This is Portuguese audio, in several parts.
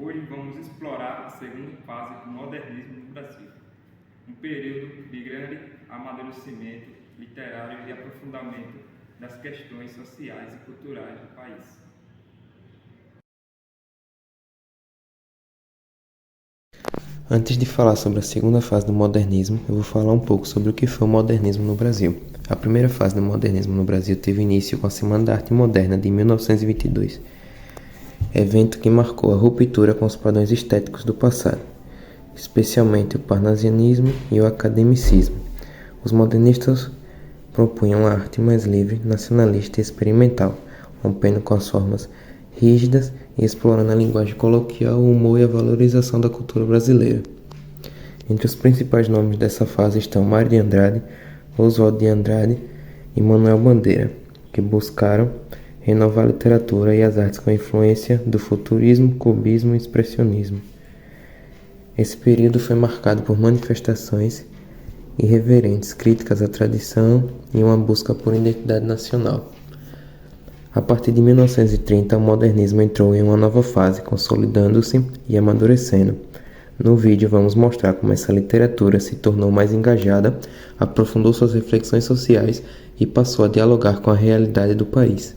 Hoje vamos explorar a segunda fase do modernismo no Brasil, um período de grande amadurecimento literário e aprofundamento das questões sociais e culturais do país. Antes de falar sobre a segunda fase do modernismo, eu vou falar um pouco sobre o que foi o modernismo no Brasil. A primeira fase do modernismo no Brasil teve início com a Semana da Arte Moderna de 1922, evento que marcou a ruptura com os padrões estéticos do passado, especialmente o parnasianismo e o academicismo. Os modernistas propunham a arte mais livre, nacionalista e experimental, rompendo com as formas rígidas e explorando a linguagem coloquial, o humor e a valorização da cultura brasileira. Entre os principais nomes dessa fase estão Mário de Andrade, Oswaldo de Andrade e Manuel Bandeira, que buscaram renovar a literatura e as artes com a influência do futurismo, cubismo e expressionismo. Esse período foi marcado por manifestações irreverentes, críticas à tradição e uma busca por identidade nacional. A partir de 1930, o modernismo entrou em uma nova fase, consolidando-se e amadurecendo. No vídeo vamos mostrar como essa literatura se tornou mais engajada, aprofundou suas reflexões sociais e passou a dialogar com a realidade do país.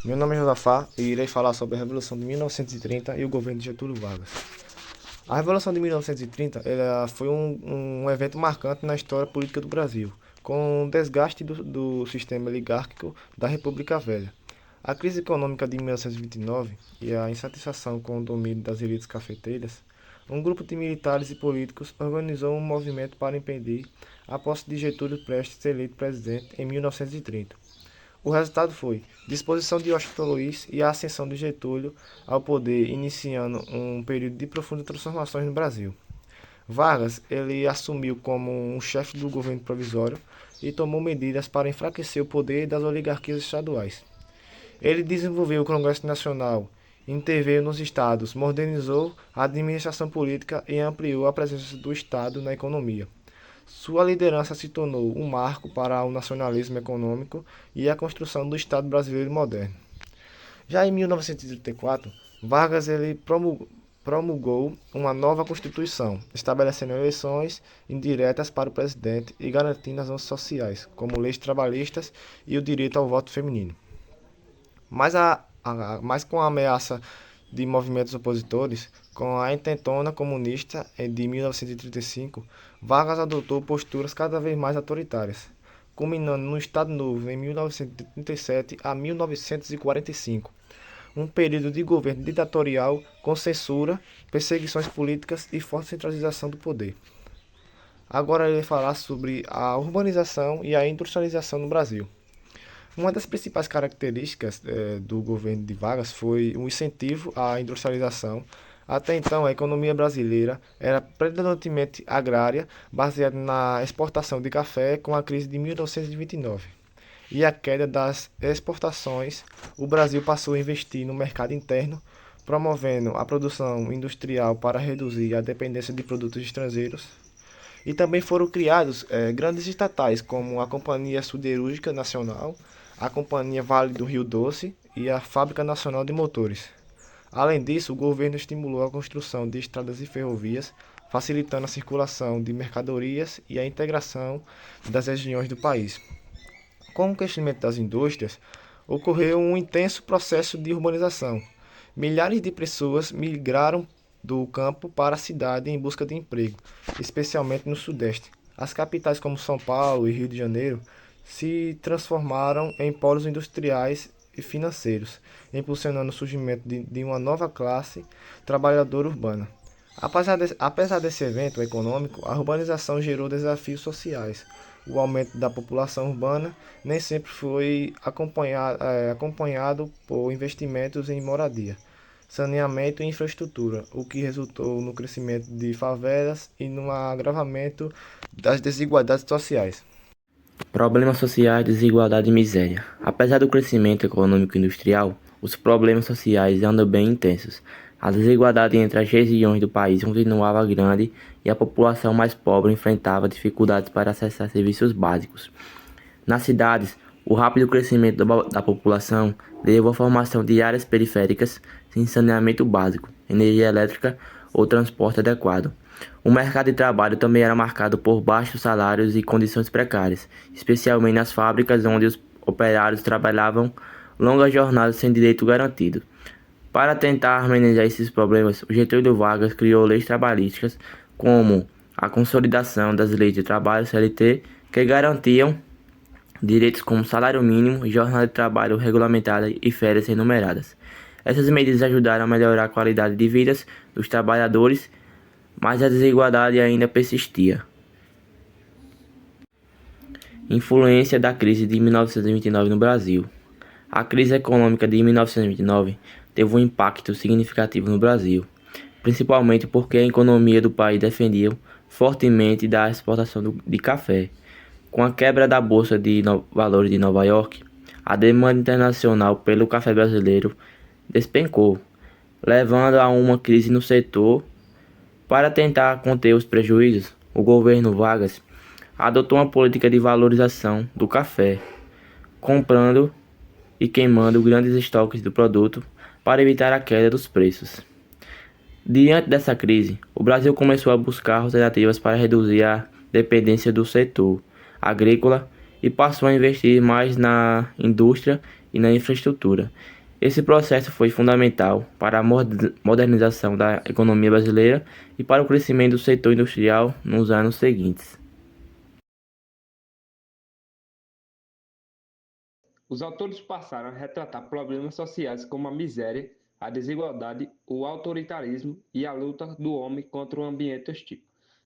Meu nome é Josafá e irei falar sobre a Revolução de 1930 e o governo de Getúlio Vargas. A Revolução de 1930 foi um evento marcante na história política do Brasil, com o desgaste do sistema oligárquico da República Velha. A crise econômica de 1929 e a insatisfação com o domínio das elites cafeteiras, um grupo de militares e políticos organizou um movimento para impedir a posse de Getúlio prestes a ser eleito presidente em 1930. O resultado foi disposição de Washington Luiz e a ascensão de Getúlio ao poder, iniciando um período de profundas transformações no Brasil. Vargas ele assumiu como um chefe do governo provisório e tomou medidas para enfraquecer o poder das oligarquias estaduais. Ele desenvolveu o Congresso Nacional, interveio nos estados, modernizou a administração política e ampliou a presença do Estado na economia. Sua liderança se tornou um marco para o nacionalismo econômico e a construção do Estado brasileiro moderno. Já em 1934, Vargas ele promulgou uma nova Constituição, estabelecendo eleições indiretas para o presidente e garantindo avanços sociais, como leis trabalhistas e o direito ao voto feminino. Mas com a ameaça de movimentos opositores, com a intentona comunista de 1935, Vargas adotou posturas cada vez mais autoritárias, culminando no Estado Novo em 1937 a 1945, um período de governo ditatorial com censura, perseguições políticas e forte centralização do poder. Agora ele vai falar sobre a urbanização e a industrialização no Brasil. Uma das principais características do governo de Vargas foi o incentivo à industrialização. Até então, a economia brasileira era predominantemente agrária, baseada na exportação de café com a crise de 1929. E a queda das exportações, o Brasil passou a investir no mercado interno, promovendo a produção industrial para reduzir a dependência de produtos estrangeiros. E também foram criados grandes estatais, como a Companhia Siderúrgica Nacional, a Companhia Vale do Rio Doce e a Fábrica Nacional de Motores. Além disso, o governo estimulou a construção de estradas e ferrovias, facilitando a circulação de mercadorias e a integração das regiões do país. Com o crescimento das indústrias, ocorreu um intenso processo de urbanização. Milhares de pessoas migraram do campo para a cidade em busca de emprego, especialmente no Sudeste. As capitais como São Paulo e Rio de Janeiro se transformaram em polos industriais e financeiros, impulsionando o surgimento de uma nova classe trabalhadora urbana. Apesar desse evento econômico, a urbanização gerou desafios sociais. O aumento da população urbana nem sempre foi acompanhado por investimentos em moradia, saneamento e infraestrutura, o que resultou no crescimento de favelas e no agravamento das desigualdades sociais. Problemas sociais, desigualdade e miséria. Apesar do crescimento econômico e industrial, os problemas sociais andam bem intensos. A desigualdade entre as regiões do país continuava grande e a população mais pobre enfrentava dificuldades para acessar serviços básicos. Nas cidades, O rápido crescimento da população levou à formação de áreas periféricas sem saneamento básico, energia elétrica ou transporte adequado. O mercado de trabalho também era marcado por baixos salários e condições precárias, especialmente nas fábricas onde os operários trabalhavam longas jornadas sem direito garantido. Para tentar amenizar esses problemas, o Getúlio Vargas criou leis trabalhistas como a consolidação das leis de trabalho CLT, que garantiam direitos como salário mínimo, jornada de trabalho regulamentada e férias remuneradas. Essas medidas ajudaram a melhorar a qualidade de vida dos trabalhadores, mas a desigualdade ainda persistia. Influência da crise de 1929 no Brasil. A crise econômica de 1929 teve um impacto significativo no Brasil, principalmente porque a economia do país dependia fortemente da exportação de café. Com a quebra da Bolsa de Valores de Nova York, a demanda internacional pelo café brasileiro despencou, levando a uma crise no setor. Para tentar conter os prejuízos, o governo Vargas adotou uma política de valorização do café, comprando e queimando grandes estoques do produto para evitar a queda dos preços. Diante dessa crise, o Brasil começou a buscar alternativas para reduzir a dependência do setor agrícola e passou a investir mais na indústria e na infraestrutura. Esse processo foi fundamental para a modernização da economia brasileira e para o crescimento do setor industrial nos anos seguintes. Os autores passaram a retratar problemas sociais como a miséria, a desigualdade, o autoritarismo e a luta do homem contra o ambiente hostil.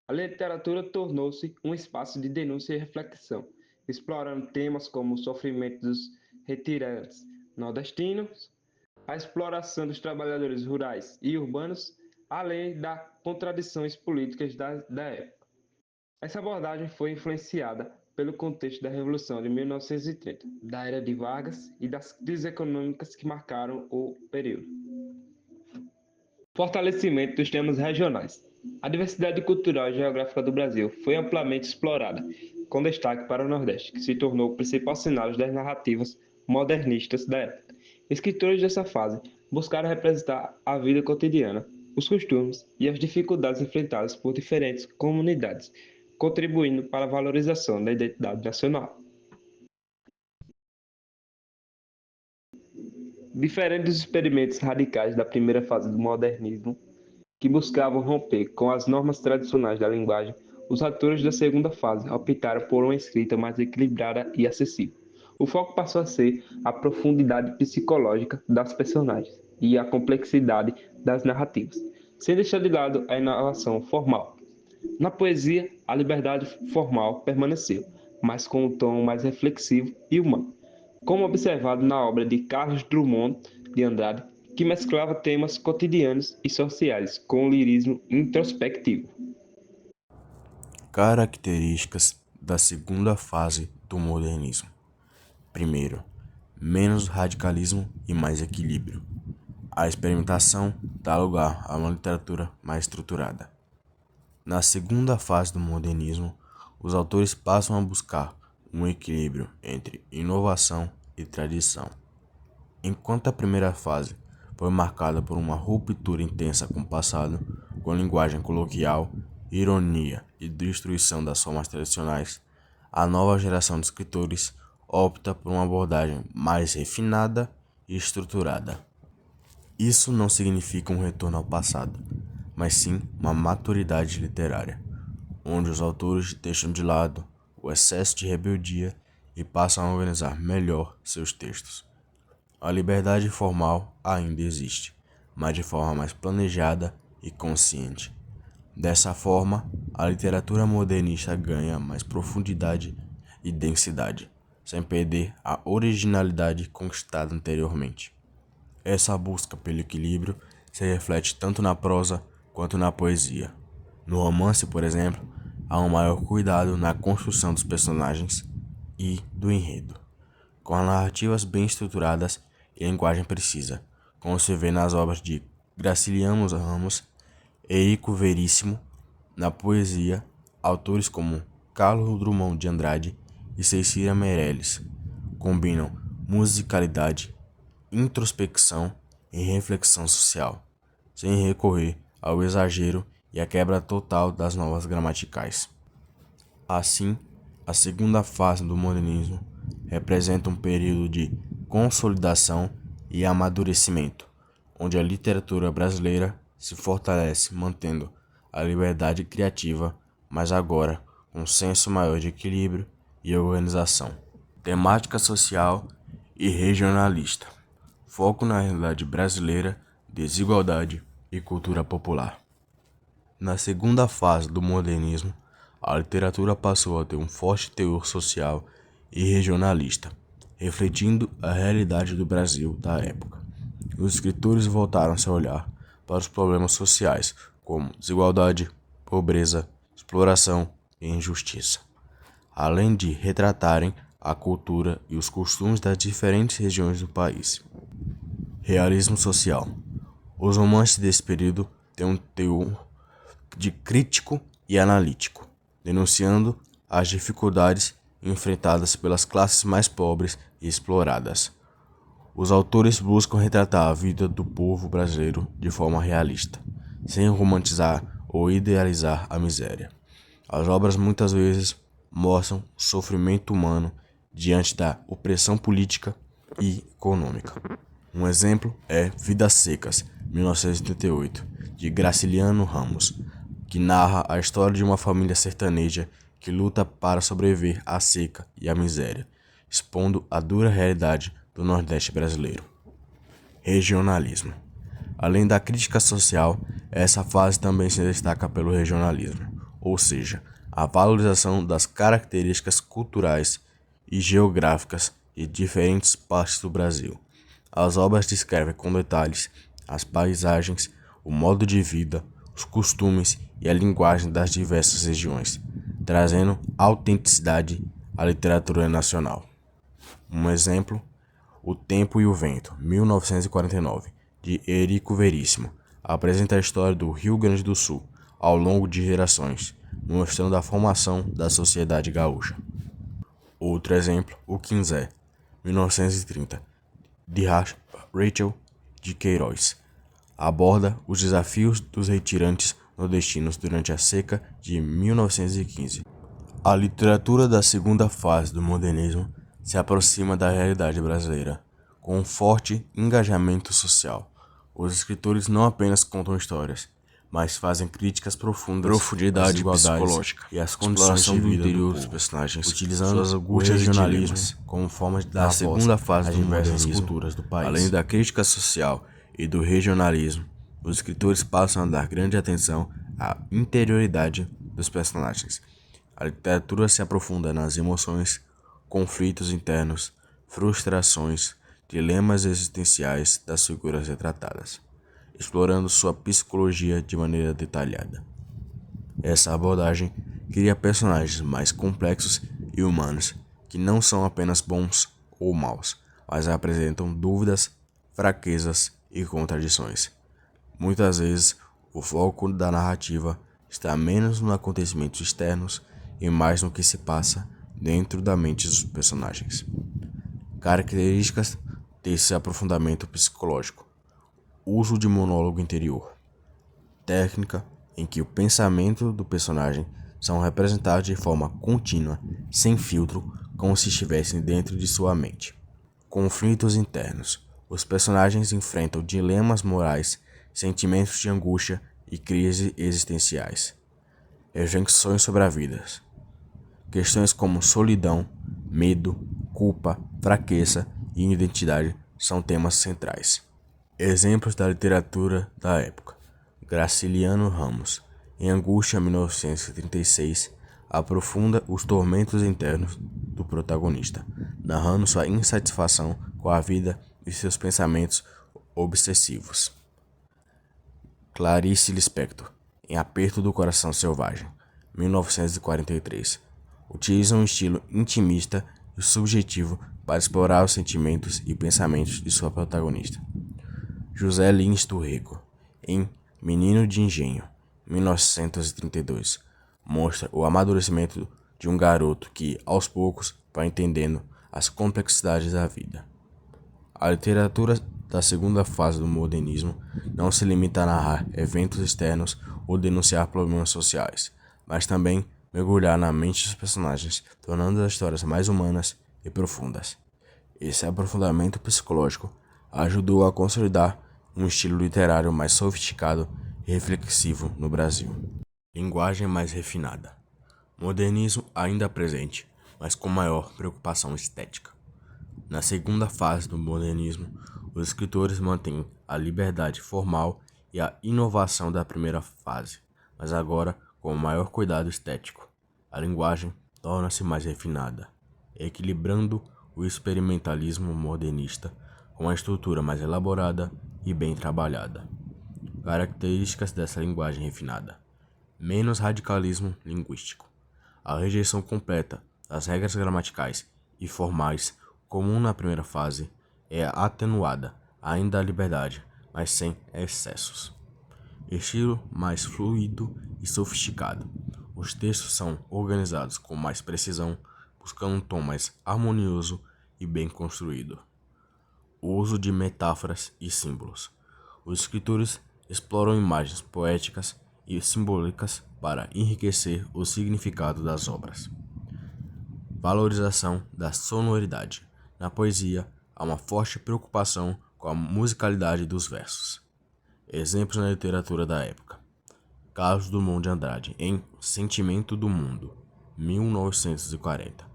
A literatura tornou-se um espaço de denúncia e reflexão, explorando temas como o sofrimento dos retirantes nordestinos, a exploração dos trabalhadores rurais e urbanos, além das contradições políticas da época. Essa abordagem foi influenciada pelo contexto da Revolução de 1930, da era de Vargas e das crises econômicas que marcaram o período. Fortalecimento dos temas regionais. A diversidade cultural e geográfica do Brasil foi amplamente explorada, com destaque para o Nordeste, que se tornou o principal cenário das narrativas modernistas da época. Escritores dessa fase buscaram representar a vida cotidiana, os costumes e as dificuldades enfrentadas por diferentes comunidades, contribuindo para a valorização da identidade nacional. Diferente dos experimentos radicais da primeira fase do modernismo, que buscavam romper com as normas tradicionais da linguagem, os autores da segunda fase optaram por uma escrita mais equilibrada e acessível. O foco passou a ser a profundidade psicológica das personagens e a complexidade das narrativas, sem deixar de lado a inovação formal. Na poesia, a liberdade formal permaneceu, mas com um tom mais reflexivo e humano, como observado na obra de Carlos Drummond de Andrade, que mesclava temas cotidianos e sociais com um lirismo introspectivo. Características da segunda fase do modernismo. Primeiro, menos radicalismo e mais equilíbrio. A experimentação dá lugar a uma literatura mais estruturada. Na segunda fase do modernismo, os autores passam a buscar um equilíbrio entre inovação e tradição. Enquanto a primeira fase foi marcada por uma ruptura intensa com o passado, com linguagem coloquial, ironia e destruição das formas tradicionais, a nova geração de escritores opta por uma abordagem mais refinada e estruturada. Isso não significa um retorno ao passado, mas sim uma maturidade literária, onde os autores deixam de lado o excesso de rebeldia e passam a organizar melhor seus textos. A liberdade formal ainda existe, mas de forma mais planejada e consciente. Dessa forma, a literatura modernista ganha mais profundidade e densidade, sem perder a originalidade conquistada anteriormente. Essa busca pelo equilíbrio se reflete tanto na prosa quanto na poesia. No romance, por exemplo, há um maior cuidado na construção dos personagens e do enredo, com as narrativas bem estruturadas e linguagem precisa, como se vê nas obras de Graciliano Ramos, Érico Veríssimo. Na poesia, autores como Carlos Drummond de Andrade e Cecília Meirelles combinam musicalidade, introspecção e reflexão social, sem recorrer ao exagero e à quebra total das normas gramaticais. Assim, a segunda fase do modernismo representa um período de consolidação e amadurecimento, onde a literatura brasileira se fortalece mantendo a liberdade criativa, mas agora com um senso maior de equilíbrio e organização. Temática social e regionalista. Foco na realidade brasileira, desigualdade e cultura popular. Na segunda fase do modernismo, a literatura passou a ter um forte teor social e regionalista, refletindo a realidade do Brasil da época. Os escritores voltaram-se a olhar para os problemas sociais, como desigualdade, pobreza, exploração e injustiça, além de retratarem a cultura e os costumes das diferentes regiões do país. Realismo social. Os romances desse período têm um teor de crítico e analítico, denunciando as dificuldades enfrentadas pelas classes mais pobres e exploradas. Os autores buscam retratar a vida do povo brasileiro de forma realista, sem romantizar ou idealizar a miséria. As obras muitas vezes mostram o sofrimento humano diante da opressão política e econômica. Um exemplo é Vidas Secas, 1938, de Graciliano Ramos, que narra a história de uma família sertaneja que luta para sobreviver à seca e à miséria, expondo a dura realidade do Nordeste brasileiro. Regionalismo. Além da crítica social, essa fase também se destaca pelo regionalismo, ou seja, a valorização das características culturais e geográficas de diferentes partes do Brasil. As obras descrevem com detalhes as paisagens, o modo de vida, os costumes e a linguagem das diversas regiões, trazendo autenticidade à literatura nacional. Um exemplo, O Tempo e o Vento, 1949, de Érico Veríssimo, apresenta a história do Rio Grande do Sul ao longo de gerações, mostrando a formação da sociedade gaúcha. Outro exemplo, O Quinzé, 1930, de Rachel de Queiroz, aborda os desafios dos retirantes nordestinos durante a seca de 1915. A literatura da segunda fase do modernismo se aproxima da realidade brasileira, com um forte engajamento social. Os escritores não apenas contam histórias, mas fazem críticas profundas, profundidade psicológica e as condições de vida interior dos personagens, utilizando suas angústias e dilemas como forma de dar voz segunda fase às diversas culturas do país. Além da crítica social e do regionalismo, os escritores passam a dar grande atenção à interioridade dos personagens. A literatura se aprofunda nas emoções, conflitos internos, frustrações, dilemas existenciais das figuras retratadas, explorando sua psicologia de maneira detalhada. Essa abordagem cria personagens mais complexos e humanos, que não são apenas bons ou maus, mas apresentam dúvidas, fraquezas e contradições. Muitas vezes, o foco da narrativa está menos nos acontecimentos externos e mais no que se passa dentro da mente dos personagens. Características desse aprofundamento psicológico: uso de monólogo interior, técnica em que o pensamento do personagem são representados de forma contínua, sem filtro, como se estivessem dentro de sua mente. Conflitos internos: os personagens enfrentam dilemas morais, sentimentos de angústia e crises existenciais. Reflexões sobre a vida: questões como solidão, medo, culpa, fraqueza e identidade são temas centrais. Exemplos da literatura da época: Graciliano Ramos, em Angústia, 1936, aprofunda os tormentos internos do protagonista, narrando sua insatisfação com a vida e seus pensamentos obsessivos. Clarice Lispector, em Aperto do Coração Selvagem, 1943, utiliza um estilo intimista e subjetivo para explorar os sentimentos e pensamentos de sua protagonista. José Lins Turreco, em Menino de Engenho, 1932, mostra o amadurecimento de um garoto que, aos poucos, vai entendendo as complexidades da vida. A literatura da segunda fase do modernismo não se limita a narrar eventos externos ou denunciar problemas sociais, mas também mergulhar na mente dos personagens, tornando as histórias mais humanas e profundas. Esse aprofundamento psicológico ajudou a consolidar um estilo literário mais sofisticado e reflexivo no Brasil. Linguagem mais refinada. Modernismo ainda presente, mas com maior preocupação estética. Na segunda fase do modernismo, os escritores mantêm a liberdade formal e a inovação da primeira fase, mas agora com maior cuidado estético. A linguagem torna-se mais refinada, equilibrando o experimentalismo modernista com a estrutura mais elaborada e bem trabalhada. Características dessa linguagem refinada: menos radicalismo linguístico. A rejeição completa das regras gramaticais e formais comum na primeira fase é atenuada, ainda a liberdade, mas sem excessos. Estilo mais fluido e sofisticado. Os textos são organizados com mais precisão, buscando um tom mais harmonioso e bem construído. O uso de metáforas e símbolos. Os escritores exploram imagens poéticas e simbólicas para enriquecer o significado das obras. Valorização da sonoridade. Na poesia, há uma forte preocupação com a musicalidade dos versos. Exemplos na literatura da época: Carlos Drummond de Andrade, em Sentimento do Mundo, 1940.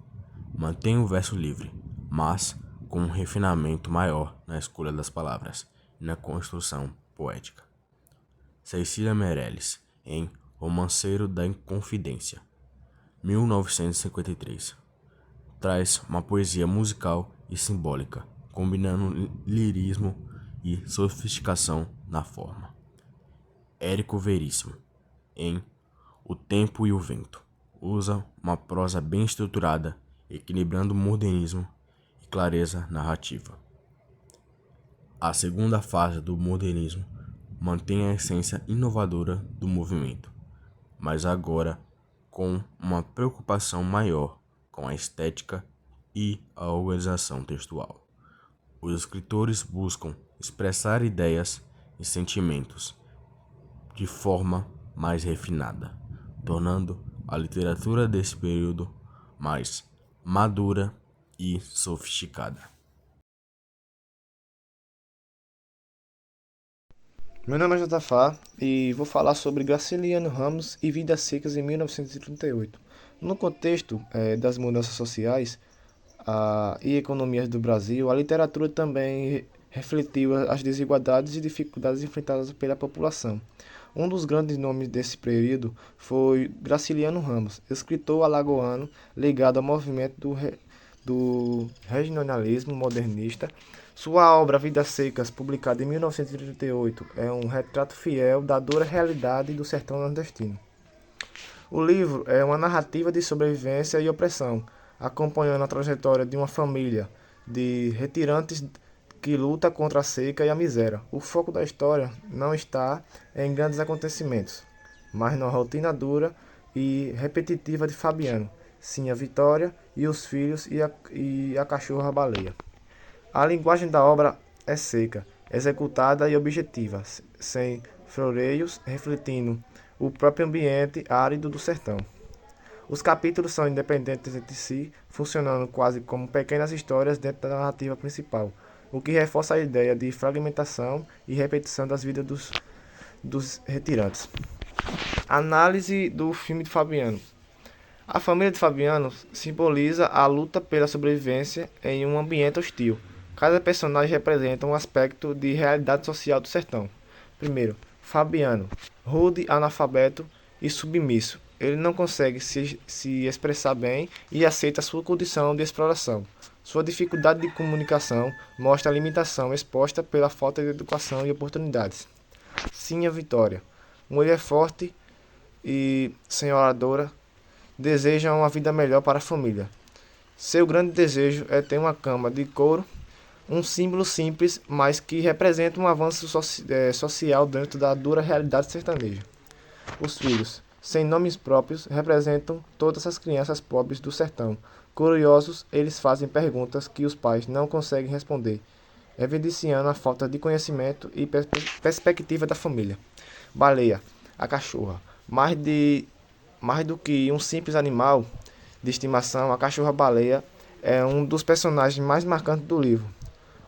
Mantém o verso livre, mas com um refinamento maior na escolha das palavras e na construção poética. Cecília Meirelles, em Romanceiro da Inconfidência, 1953. Traz uma poesia musical e simbólica, combinando lirismo e sofisticação na forma. Érico Veríssimo, em O Tempo e o Vento, usa uma prosa bem estruturada, equilibrando modernismo e clareza narrativa. A segunda fase do modernismo mantém a essência inovadora do movimento, mas agora com uma preocupação maior com a estética e a organização textual. Os escritores buscam expressar ideias e sentimentos de forma mais refinada, tornando a literatura desse período mais madura e sofisticada. Meu nome é Jotafá e vou falar sobre Graciliano Ramos e Vidas Secas em 1938. No contexto das mudanças sociais e economias do Brasil, a literatura também refletiu as desigualdades e dificuldades enfrentadas pela população. Um dos grandes nomes desse período foi Graciliano Ramos, escritor alagoano ligado ao movimento do regionalismo modernista. Sua obra Vidas Secas, publicada em 1938, é um retrato fiel da dura realidade do sertão nordestino. O livro é uma narrativa de sobrevivência e opressão, acompanhando a trajetória de uma família de retirantes que luta contra a seca e a miséria. O foco da história não está em grandes acontecimentos, mas na rotina dura e repetitiva de Fabiano, Sinha Vitória e os filhos e a cachorra-baleia. A linguagem da obra é seca, executada e objetiva, sem floreios, refletindo o próprio ambiente árido do sertão. Os capítulos são independentes entre si, funcionando quase como pequenas histórias dentro da narrativa principal, o que reforça a ideia de fragmentação e repetição das vidas dos retirantes. Análise do filme de Fabiano. A família de Fabiano simboliza a luta pela sobrevivência em um ambiente hostil. Cada personagem representa um aspecto de realidade social do sertão. Primeiro, Fabiano, rude, analfabeto e submisso. Ele não consegue se expressar bem e aceita sua condição de exploração. Sua dificuldade de comunicação mostra a limitação exposta pela falta de educação e oportunidades. Sinha Vitória, mulher forte e senhoradora, deseja uma vida melhor para a família. Seu grande desejo é ter uma cama de couro, um símbolo simples, mas que representa um avanço social dentro da dura realidade sertaneja. Os filhos. sem nomes próprios, representam todas as crianças pobres do sertão. Curiosos, eles fazem perguntas que os pais não conseguem responder, evidenciando a falta de conhecimento e perspectiva da família. Baleia, a cachorra. Mais do que um simples animal de estimação, a cachorra-baleia é um dos personagens mais marcantes do livro.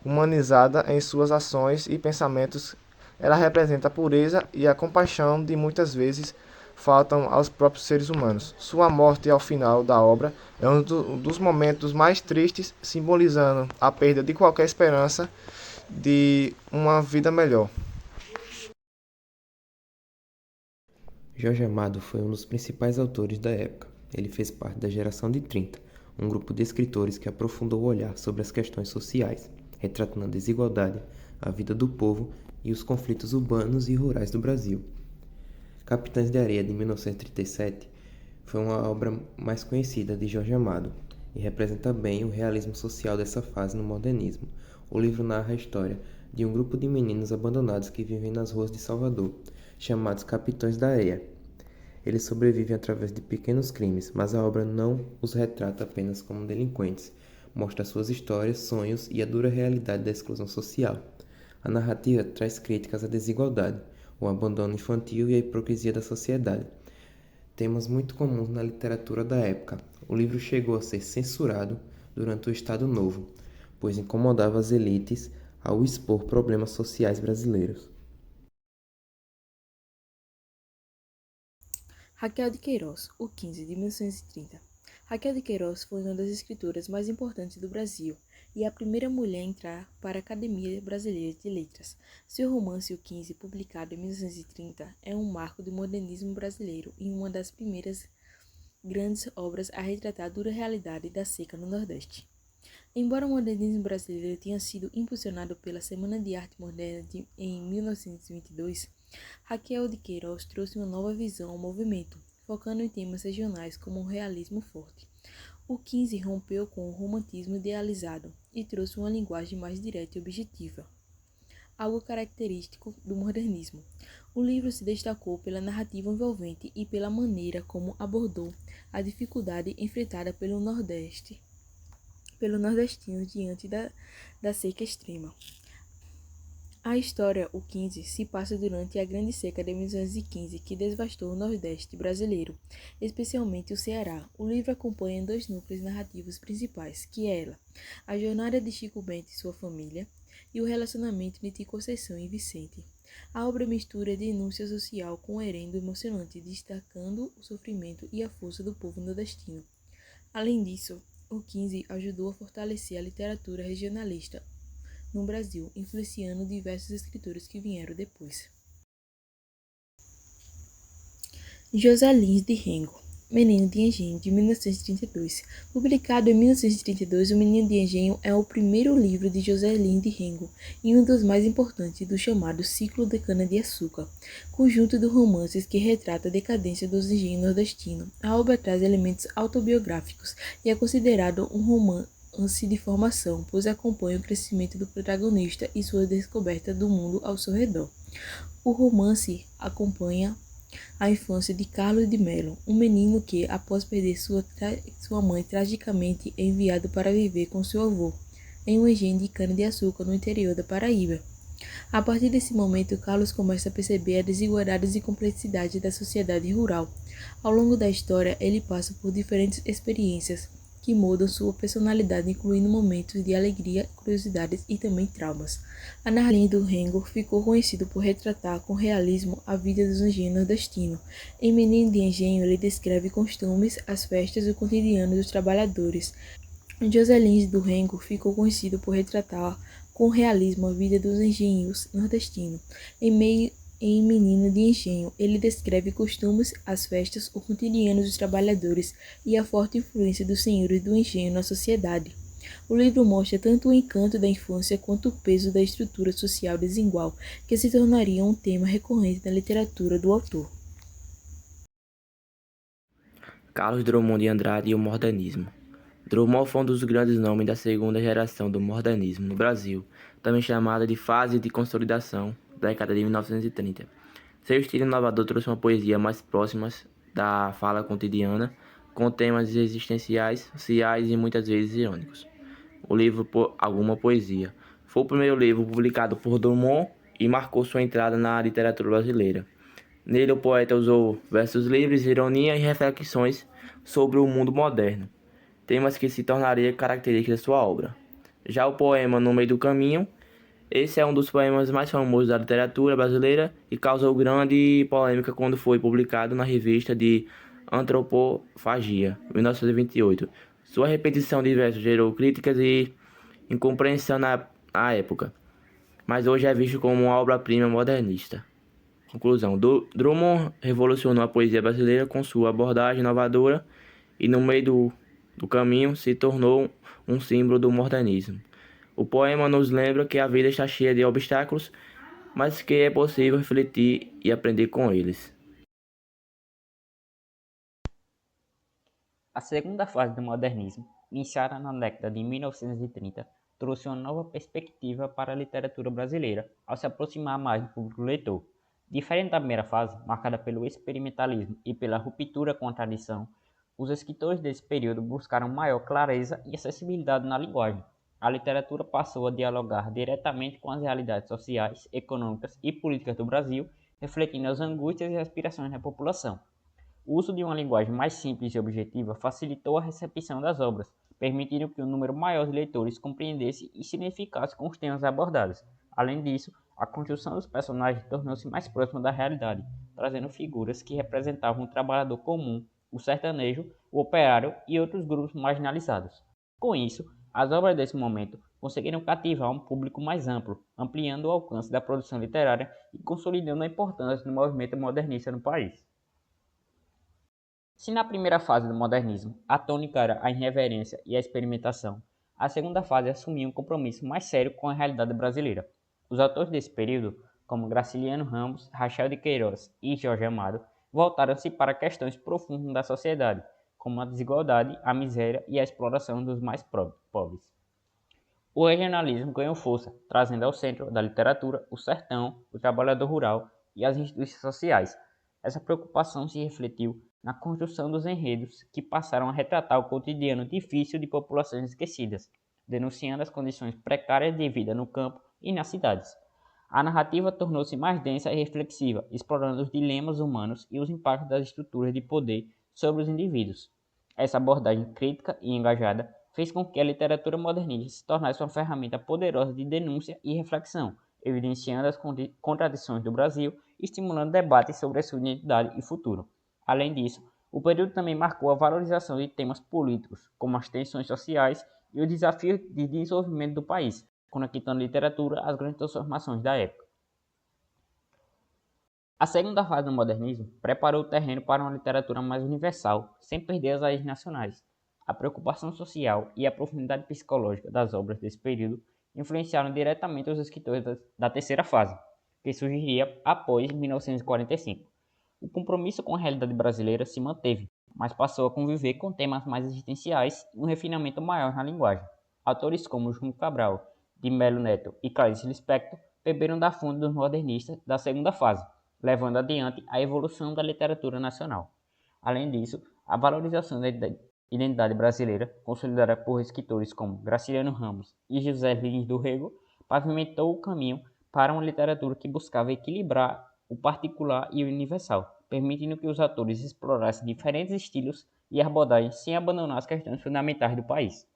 Humanizada em suas ações e pensamentos, ela representa a pureza e a compaixão de muitas vezes faltam aos próprios seres humanos. Sua morte ao final da obra é dos momentos mais tristes, simbolizando a perda de qualquer esperança de uma vida melhor. Jorge Amado foi um dos principais autores da época. Ele fez parte da Geração de 30, um grupo de escritores que aprofundou o olhar sobre as questões sociais, retratando a desigualdade, a vida do povo e os conflitos urbanos e rurais do Brasil. Capitães de Areia, de 1937, foi uma obra mais conhecida de Jorge Amado e representa bem o realismo social dessa fase no modernismo. O livro narra a história de um grupo de meninos abandonados que vivem nas ruas de Salvador, chamados Capitães da Areia. Eles sobrevivem através de pequenos crimes, mas a obra não os retrata apenas como delinquentes, mostra suas histórias, sonhos e a dura realidade da exclusão social. A narrativa traz críticas à desigualdade, o abandono infantil e a hipocrisia da sociedade, temas muito comuns na literatura da época. O livro chegou a ser censurado durante o Estado Novo, pois incomodava as elites ao expor problemas sociais brasileiros. Raquel de Queiroz, o 15, de 1930. Raquel de Queiroz foi uma das escritoras mais importantes do Brasil e a primeira mulher a entrar para a Academia Brasileira de Letras. Seu romance O 15, publicado em 1930, é um marco do modernismo brasileiro e uma das primeiras grandes obras a retratar a dura realidade da seca no Nordeste. Embora o modernismo brasileiro tenha sido impulsionado pela Semana de Arte Moderna em 1922, Raquel de Queiroz trouxe uma nova visão ao movimento, focando em temas regionais como o realismo forte. O 15 rompeu com o romantismo idealizado e trouxe uma linguagem mais direta e objetiva, algo característico do modernismo. O livro se destacou pela narrativa envolvente e pela maneira como abordou a dificuldade enfrentada pelo nordestino diante da seca extrema. A história, o 15, se passa durante a Grande Seca de 1915, que devastou o Nordeste brasileiro, especialmente o Ceará. O livro acompanha dois núcleos narrativos principais, que é a jornada de Chico Bento e sua família, e o relacionamento entre Conceição e Vicente. A obra mistura denúncia social com um herendo emocionante, destacando o sofrimento e a força do povo nordestino. Além disso, o 15 ajudou a fortalecer a literatura regionalista no Brasil, influenciando diversos escritores que vieram depois. José Lins de Rengo, Menino de Engenho, de 1932. Publicado em 1932, O Menino de Engenho é o primeiro livro de José Lins de Rengo e um dos mais importantes do chamado Ciclo de Cana-de-Açúcar, conjunto de romances que retrata a decadência dos engenhos nordestinos. A obra traz elementos autobiográficos e é considerado um romance de formação, pois acompanha o crescimento do protagonista e sua descoberta do mundo ao seu redor. O romance acompanha a infância de Carlos de Melo, um menino que, após perder sua mãe tragicamente, é enviado para viver com seu avô, em um engenho de cana-de-açúcar no interior da Paraíba. A partir desse momento, Carlos começa a perceber as desigualdades e complexidades da sociedade rural. Ao longo da história, ele passa por diferentes experiências que mudam sua personalidade, incluindo momentos de alegria, curiosidades e também traumas. A narrativa do Rengo ficou conhecido por retratar com realismo a vida dos engenhos nordestinos. Em Menino de Engenho, ele descreve costumes, as festas e o cotidiano dos trabalhadores. José Lins do Rengo ficou conhecido por retratar com realismo a vida dos engenhos nordestinos. Em Menino de Engenho, ele descreve costumes, as festas, o cotidiano dos trabalhadores e a forte influência dos senhores do engenho na sociedade. O livro mostra tanto o encanto da infância quanto o peso da estrutura social desigual, que se tornaria um tema recorrente na literatura do autor. Carlos Drummond de Andrade e o modernismo. Drummond foi um dos grandes nomes da segunda geração do modernismo no Brasil, também chamada de fase de consolidação, década de 1930. Seu estilo inovador trouxe uma poesia mais próxima da fala cotidiana, com temas existenciais, sociais e muitas vezes irônicos. O livro Alguma Poesia foi o primeiro livro publicado por Drummond e marcou sua entrada na literatura brasileira. Nele, o poeta usou versos livres, ironia e reflexões sobre o mundo moderno, temas que se tornariam características de sua obra. Já o poema No Meio do Caminho, esse é um dos poemas mais famosos da literatura brasileira e causou grande polêmica quando foi publicado na revista de Antropofagia, 1928. Sua repetição de versos gerou críticas e incompreensão na época, mas hoje é visto como uma obra-prima modernista. Conclusão: Drummond revolucionou a poesia brasileira com sua abordagem inovadora e, no meio do caminho, se tornou um símbolo do modernismo. O poema nos lembra que a vida está cheia de obstáculos, mas que é possível refletir e aprender com eles. A segunda fase do modernismo, iniciada na década de 1930, trouxe uma nova perspectiva para a literatura brasileira ao se aproximar mais do público leitor. Diferente da primeira fase, marcada pelo experimentalismo e pela ruptura com a tradição, os escritores desse período buscaram maior clareza e acessibilidade na linguagem. A literatura passou a dialogar diretamente com as realidades sociais, econômicas e políticas do Brasil, refletindo as angústias e aspirações da população. O uso de uma linguagem mais simples e objetiva facilitou a recepção das obras, permitindo que um número maior de leitores compreendesse e se identificasse com os temas abordados. Além disso, a construção dos personagens tornou-se mais próxima da realidade, trazendo figuras que representavam o trabalhador comum, o sertanejo, o operário e outros grupos marginalizados. Com isso, as obras desse momento conseguiram cativar um público mais amplo, ampliando o alcance da produção literária e consolidando a importância do movimento modernista no país. Se na primeira fase do modernismo a tônica era a irreverência e a experimentação, a segunda fase assumiu um compromisso mais sério com a realidade brasileira. Os autores desse período, como Graciliano Ramos, Rachel de Queiroz e Jorge Amado, voltaram-se para questões profundas da sociedade, como a desigualdade, a miséria e a exploração dos mais pobres. O regionalismo ganhou força, trazendo ao centro da literatura o sertão, o trabalhador rural e as instituições sociais. Essa preocupação se refletiu na construção dos enredos que passaram a retratar o cotidiano difícil de populações esquecidas, denunciando as condições precárias de vida no campo e nas cidades. A narrativa tornou-se mais densa e reflexiva, explorando os dilemas humanos e os impactos das estruturas de poder sobre os indivíduos. Essa abordagem crítica e engajada fez com que a literatura modernista se tornasse uma ferramenta poderosa de denúncia e reflexão, evidenciando as contradições do Brasil e estimulando debates sobre a sua identidade e futuro. Além disso, o período também marcou a valorização de temas políticos, como as tensões sociais e os desafios de desenvolvimento do país, conectando a literatura às grandes transformações da época. A segunda fase do modernismo preparou o terreno para uma literatura mais universal, sem perder as raízes nacionais. A preocupação social e a profundidade psicológica das obras desse período influenciaram diretamente os escritores da terceira fase, que surgiria após 1945. O compromisso com a realidade brasileira se manteve, mas passou a conviver com temas mais existenciais e um refinamento maior na linguagem. Autores como João Cabral, de Melo Neto e Clarice Lispector beberam da fonte dos modernistas da segunda fase, levando adiante a evolução da literatura nacional. Além disso, a valorização da identidade brasileira, consolidada por escritores como Graciliano Ramos e José Lins do Rego, pavimentou o caminho para uma literatura que buscava equilibrar o particular e o universal, permitindo que os autores explorassem diferentes estilos e abordagens sem abandonar as questões fundamentais do país.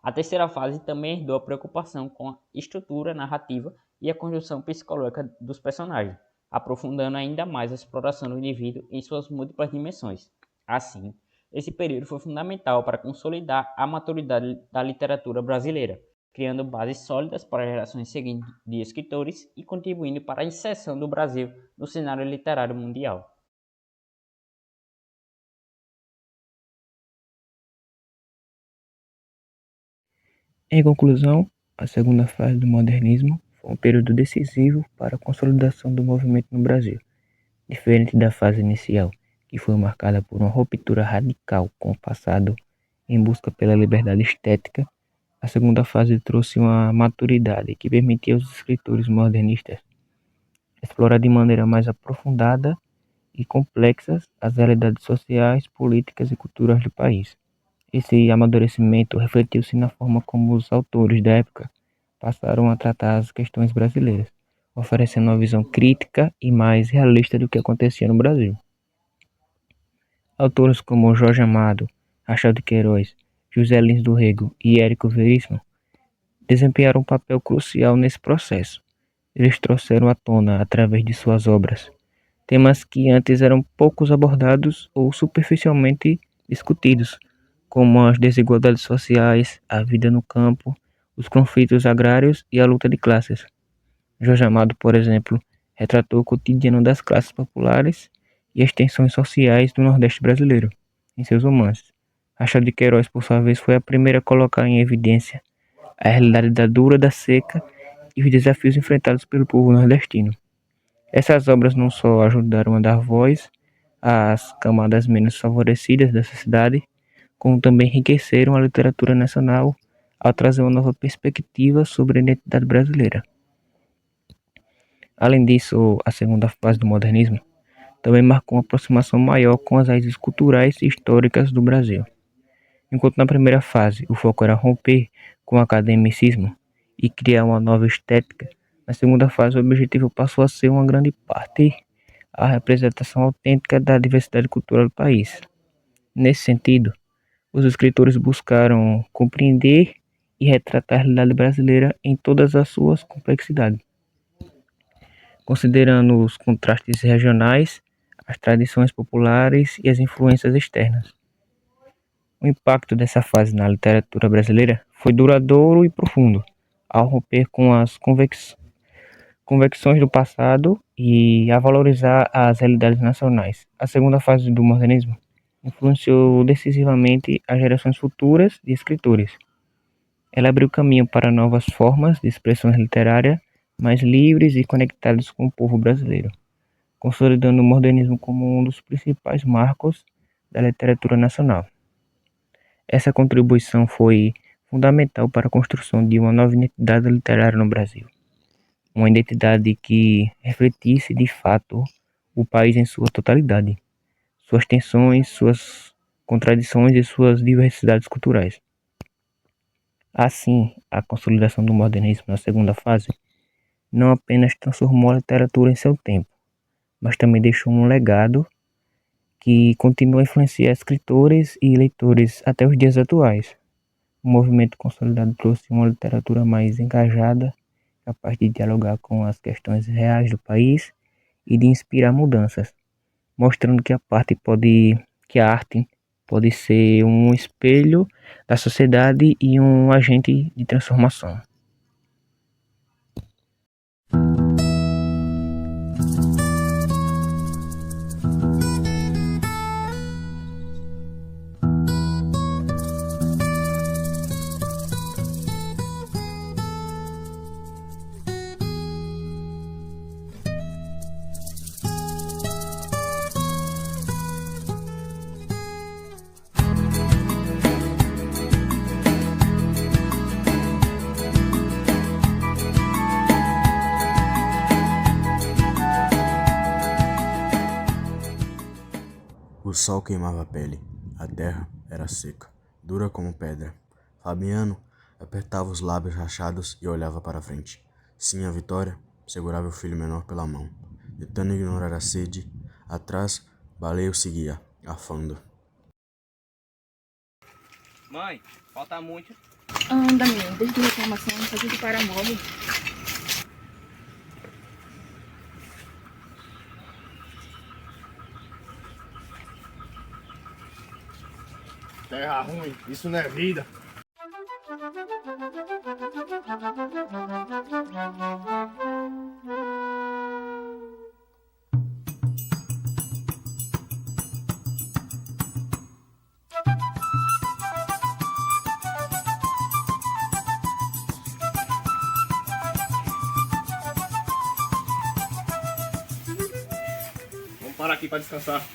A terceira fase também herdou a preocupação com a estrutura narrativa e a construção psicológica dos personagens, aprofundando ainda mais a exploração do indivíduo em suas múltiplas dimensões. Assim, esse período foi fundamental para consolidar a maturidade da literatura brasileira, criando bases sólidas para as gerações seguintes de escritores e contribuindo para a inserção do Brasil no cenário literário mundial. Em conclusão, a segunda fase do modernismo foi um período decisivo para a consolidação do movimento no Brasil. Diferente da fase inicial, que foi marcada por uma ruptura radical com o passado em busca pela liberdade estética, a segunda fase trouxe uma maturidade que permitia aos escritores modernistas explorar de maneira mais aprofundada e complexas às realidades sociais, políticas e culturais do país. Esse amadurecimento refletiu-se na forma como os autores da época passaram a tratar as questões brasileiras, oferecendo uma visão crítica e mais realista do que acontecia no Brasil. Autores como Jorge Amado, Machado de Queiroz, José Lins do Rego e Érico Veríssimo desempenharam um papel crucial nesse processo. Eles trouxeram à tona, através de suas obras, temas que antes eram poucos abordados ou superficialmente discutidos, como as desigualdades sociais, a vida no campo, os conflitos agrários e a luta de classes. Jorge Amado, por exemplo, retratou o cotidiano das classes populares e as tensões sociais do Nordeste brasileiro em seus romances. Machado de Queiroz, por sua vez, foi a primeira a colocar em evidência a realidade da dura da seca e os desafios enfrentados pelo povo nordestino. Essas obras não só ajudaram a dar voz às camadas menos favorecidas da sociedade, como também enriqueceram a literatura nacional ao trazer uma nova perspectiva sobre a identidade brasileira. Além disso, a segunda fase do modernismo também marcou uma aproximação maior com as raízes culturais e históricas do Brasil. Enquanto na primeira fase o foco era romper com o academicismo e criar uma nova estética, na segunda fase o objetivo passou a ser uma grande parte a representação autêntica da diversidade cultural do país. Nesse sentido, os escritores buscaram compreender e retratar a realidade brasileira em todas as suas complexidades, considerando os contrastes regionais, as tradições populares e as influências externas. O impacto dessa fase na literatura brasileira foi duradouro e profundo, ao romper com as convicções do passado e a valorizar as realidades nacionais. A segunda fase do modernismo influenciou decisivamente as gerações futuras de escritores. Ela abriu caminho para novas formas de expressão literária mais livres e conectadas com o povo brasileiro, consolidando o modernismo como um dos principais marcos da literatura nacional. Essa contribuição foi fundamental para a construção de uma nova identidade literária no Brasil. Uma identidade que refletisse, de fato, o país em sua totalidade, suas tensões, suas contradições e suas diversidades culturais. Assim, a consolidação do modernismo na segunda fase não apenas transformou a literatura em seu tempo, mas também deixou um legado que continua a influenciar escritores e leitores até os dias atuais. O movimento consolidado trouxe uma literatura mais engajada, capaz de dialogar com as questões reais do país e de inspirar mudanças, mostrando que a arte pode ser um espelho da sociedade e um agente de transformação. O sol queimava a pele, a terra era seca, dura como pedra. Fabiano apertava os lábios rachados e olhava para frente. Sim, a Vitória segurava o filho menor pela mão, tentando ignorar a sede. Atrás, Baleio seguia, afando. Mãe, falta muito. Anda, menino, desde reclamação, só tudo para móvel. Terra ruim, isso não é vida. Vamos parar aqui para descansar.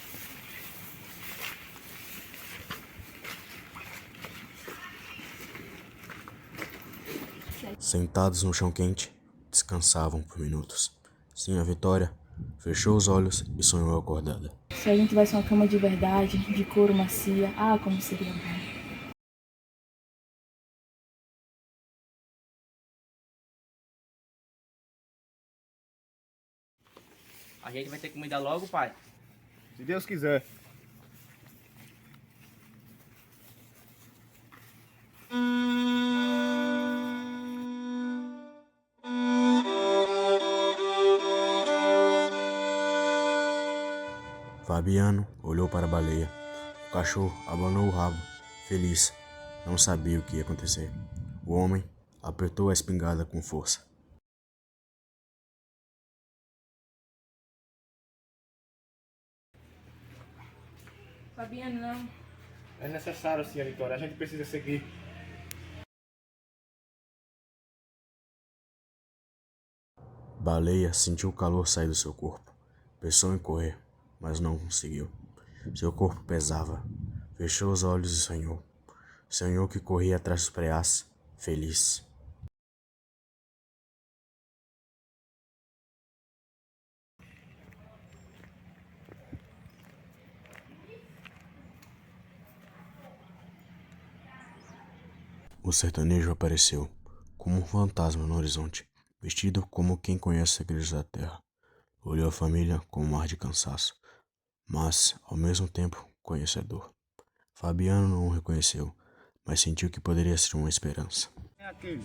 Sentados no chão quente, descansavam por minutos. Sim, a Vitória fechou os olhos e sonhou acordada. Se a gente tivesse uma cama de verdade, de couro macia, como seria bom. A gente vai ter comida logo, pai? Se Deus quiser. Fabiano olhou para a baleia. O cachorro abanou o rabo, feliz. Não sabia o que ia acontecer. O homem apertou a espingarda com força. Fabiano, não. É necessário, sim, Vitória. A gente precisa seguir. Baleia sentiu o calor sair do seu corpo. Pensou em correr, mas não conseguiu. Seu corpo pesava. Fechou os olhos e sonhou. Sonhou que corria atrás dos preás, feliz. O sertanejo apareceu, como um fantasma no horizonte, vestido como quem conhece os segredos da terra. Olhou a família com um ar de cansaço, mas, ao mesmo tempo, conhecedor. Fabiano não o reconheceu, mas sentiu que poderia ser uma esperança. É aquele.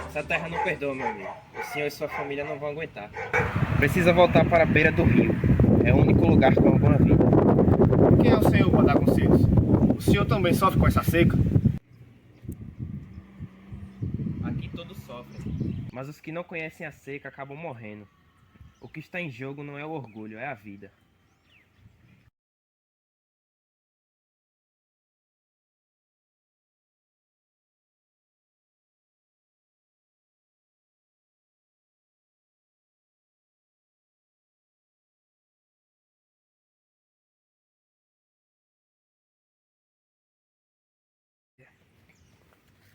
Essa terra não perdoa, meu amigo. O senhor e sua família não vão aguentar. Precisa voltar para a beira do rio. É o único lugar com alguma vida. Quem é o senhor para dar conselhos? O senhor também sofre com essa seca? Aqui todos sofrem, mas os que não conhecem a seca acabam morrendo. O que está em jogo não é o orgulho, é a vida.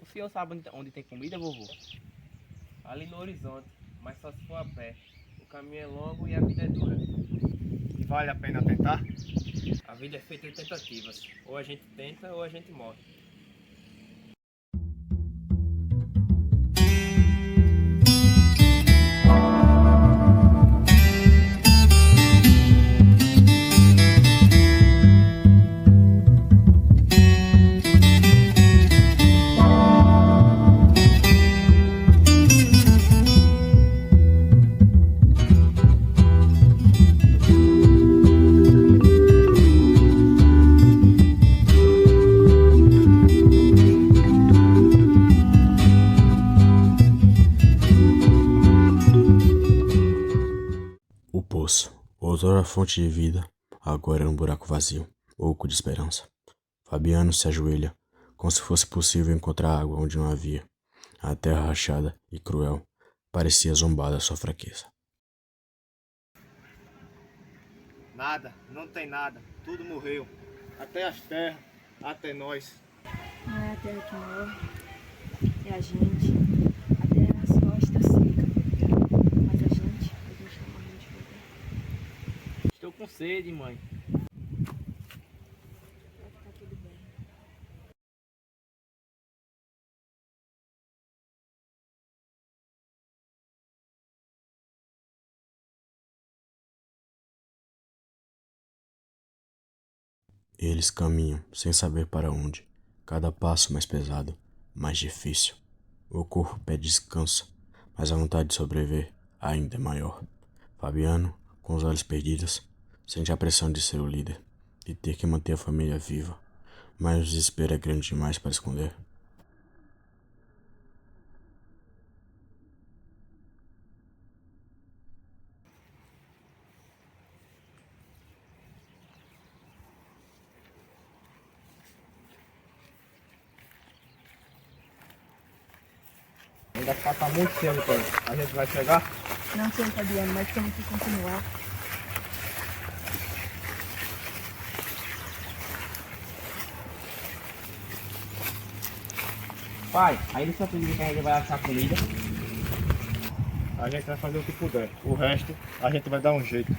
O senhor sabe onde tem comida, vovô? Ali no horizonte, mas só se for a pé. O caminho é longo e a vida é dura. E vale a pena tentar? A vida é feita de tentativas. Ou a gente tenta ou a gente morre. O poço, outrora fonte de vida, agora era um buraco vazio, oco de esperança. Fabiano se ajoelha, como se fosse possível encontrar água onde não havia. A terra rachada e cruel parecia zombar da sua fraqueza. Nada, não tem nada. Tudo morreu. Até as terras, até nós. Não é a terra que morre, é a gente. A terra só está seca, mas a gente está morrendo de fome. Estou com sede, mãe. Vai ficar tudo bem. Eles caminham, sem saber para onde, cada passo mais pesado, mais difícil. O corpo pede descanso, mas a vontade de sobreviver ainda é maior. Fabiano, com os olhos perdidos, sente a pressão de ser o líder e ter que manter a família viva, mas o desespero é grande demais para esconder. Vai faltar muito tempo, Vitória. A gente vai chegar? Não sei, Fabiano, mas temos que continuar. Pai, ainda só acredita que a gente vai achar comida? A gente vai fazer o que puder. O resto, a gente vai dar um jeito.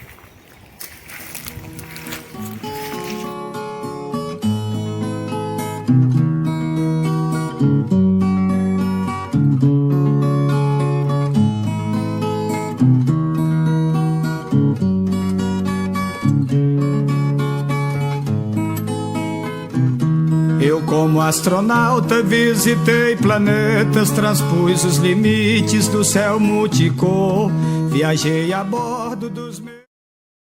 Eu, como astronauta, visitei planetas, transpus os limites do céu multicor, viajei a bordo dos meus